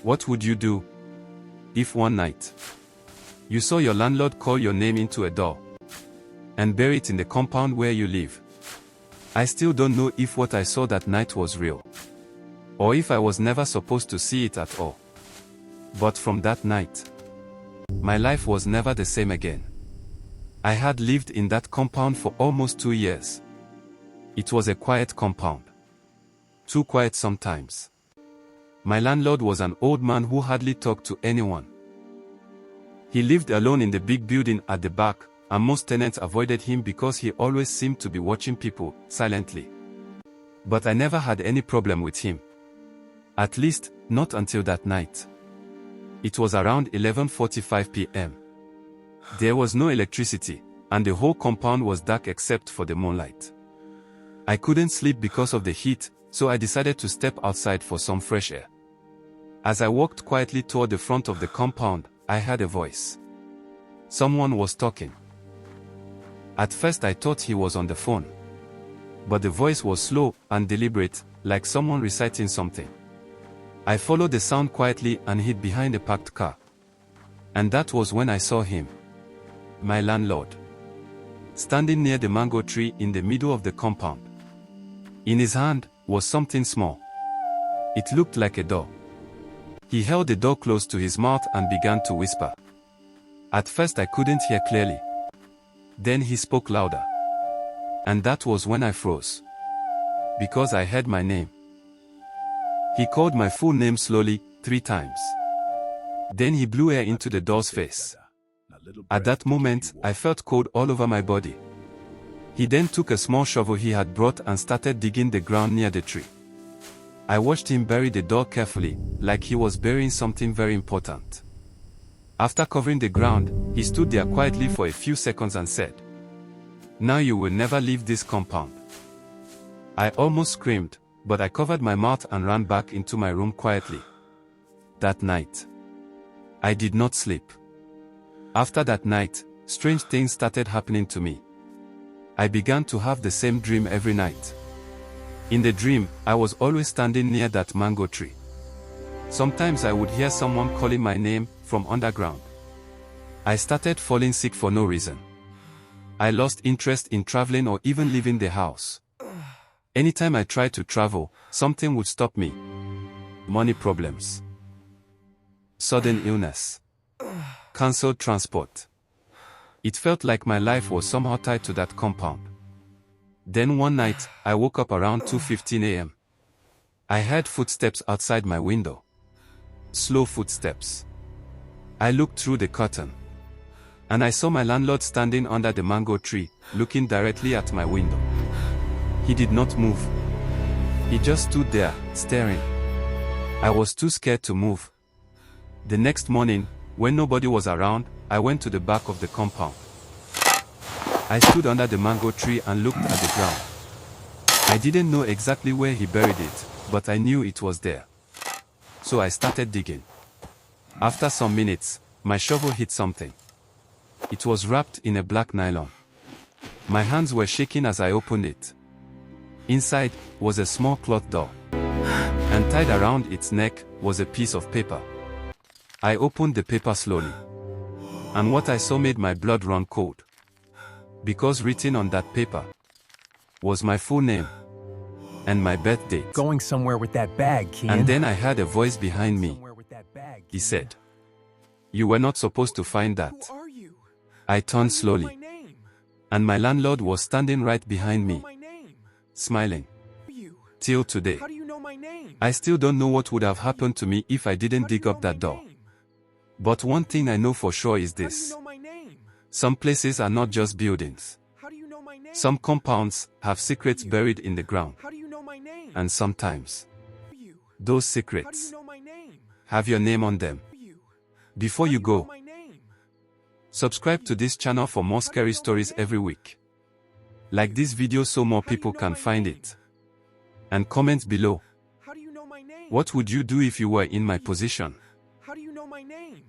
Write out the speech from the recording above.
What would you do if one night you saw your landlord call your name into a door and bury it in the compound where you live? I still don't know if what I saw that night was real, or if I was never supposed to see it at all. But from that night, my life was never the same again. I had lived in that compound for almost 2 years. It was a quiet compound. Too quiet sometimes. My landlord was an old man who hardly talked to anyone. He lived alone in the big building at the back, and most tenants avoided him because he always seemed to be watching people, silently. But I never had any problem with him. At least, not until that night. It was around 11:45 p.m. There was no electricity, and the whole compound was dark except for the moonlight. I couldn't sleep because of the heat, so I decided to step outside for some fresh air. As I walked quietly toward the front of the compound, I heard a voice. Someone was talking. At first I thought he was on the phone. But the voice was slow and deliberate, like someone reciting something. I followed the sound quietly and hid behind a parked car. And that was when I saw him. My landlord. Standing near the mango tree in the middle of the compound. In his hand was something small. It looked like a door. He held the door close to his mouth and began to whisper. At first I couldn't hear clearly. Then he spoke louder. And that was when I froze. Because I heard my name. He called my full name slowly, 3 times. Then he blew air into the door's face. At that moment, I felt cold all over my body. He then took a small shovel he had brought and started digging the ground near the tree. I watched him bury the door carefully, like he was burying something very important. After covering the ground, he stood there quietly for a few seconds and said, "Now you will never leave this compound." I almost screamed, but I covered my mouth and ran back into my room quietly. That night, I did not sleep. After that night, strange things started happening to me. I began to have the same dream every night. In the dream, I was always standing near that mango tree. Sometimes I would hear someone calling my name from underground. I started falling sick for no reason. I lost interest in traveling or even leaving the house. Anytime I tried to travel, something would stop me. Money problems. Sudden illness. Cancelled transport. It felt like my life was somehow tied to that compound. Then one night, I woke up around 2:15 a.m. I heard footsteps outside my window. Slow footsteps. I looked through the curtain. And I saw my landlord standing under the mango tree, looking directly at my window. He did not move. He just stood there, staring. I was too scared to move. The next morning, when nobody was around, I went to the back of the compound. I stood under the mango tree and looked at the ground. I didn't know exactly where he buried it, but I knew it was there. So I started digging. After some minutes, my shovel hit something. It was wrapped in a black nylon. My hands were shaking as I opened it. Inside was a small cloth door. And tied around its neck was a piece of paper. I opened the paper slowly. And what I saw made my blood run cold. Because written on that paper was my full name and my birth date. Going somewhere with that bag, Kian. And then I heard a voice behind me. He said, "You were not supposed to find that." Who are you? I turned slowly. My name. And my landlord was standing right behind me, My name. smiling. You. Till today, How do you know my name? I still don't know what would have happened to me if I didn't dig up that door. But one thing I know for sure is this. How do you know my name? Some places are not just buildings. How do you know my name? Some compounds have secrets buried in the ground. How do you know my name? And sometimes, You. those How do secrets you know my name? have your name on them. You. Before How do you know go, my name? subscribe to this channel for more scary stories every week. Like this video so more people can find it. And comment below. How do you know my name? What would you do if you were in my position? How do you know my name?